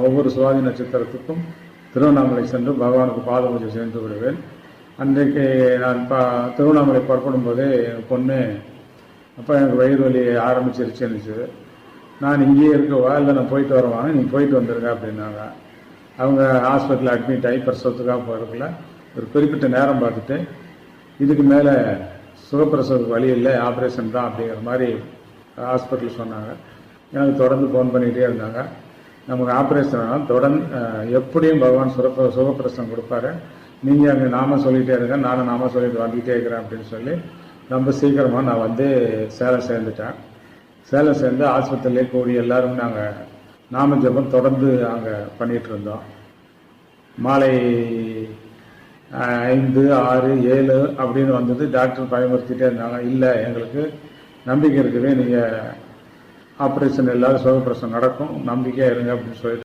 ஒவ்வொரு சுவாதி நட்சத்திரத்துக்கும் திருவண்ணாமலை சென்று பகவானுக்கு பாத பூஜை செய்து விடுவேன். அன்றைக்கு நான் திருவண்ணாமலை புறப்படும் போதே என் பொண்ணு, அப்போ எனக்கு வயிறு வலி ஆரம்பிச்சிருச்சுன்னு, நான் இங்கேயே இருக்கவா இல்லை நான் போயிட்டு வருவாங்க, நீங்கள் போயிட்டு வந்துருங்க அப்படின்னாங்க. அவங்க ஹாஸ்பிட்டலில் அட்மிட் ஆகி பிரசவத்துக்காக போகிறதுக்குள்ள ஒரு குறிப்பிட்ட நேரம் பார்த்துட்டு, இதுக்கு மேலே சுகப்பிரசவத்துக்கு வழி இல்லை, ஆப்ரேஷன் தான் அப்படிங்கிற மாதிரி ஹாஸ்பிட்டல் சொன்னாங்க. எனக்கு தொடர்ந்து ஃபோன் பண்ணிகிட்டே இருந்தாங்க. நமக்கு ஆப்ரேஷன் ஆனால் தொடர்ந்து எப்படியும் பகவான் சுகப்பிரசவம் கொடுப்பாரு, நீங்கள் அங்கே நாம சொல்லிகிட்டே இருங்க, நானும் நாம சொல்லிட்டு வந்துகிட்டே இருக்கிறேன் அப்படின்னு சொல்லி ரொம்ப சீக்கிரமாக நான் வந்து சேலம் சேர்ந்துட்டேன். சேலம் சேர்ந்து ஆஸ்பத்திரியிலே கூடி எல்லாரும் நாங்கள் நாம ஜபம் தொடர்ந்து அங்கே பண்ணிகிட்டு இருந்தோம். மாலை 5, 6, 7 அப்படின்னு வந்தது. டாக்டர் பயமுறுத்திட்டே இருந்தாங்க. இல்லை, எங்களுக்கு நம்பிக்கை இருக்குது, நீங்கள் ஆப்ரேஷன் இல்லாத சுகப்பிரசவம் நடக்கும், நம்பிக்கையாக இருங்க அப்படின்னு சொல்லிட்டு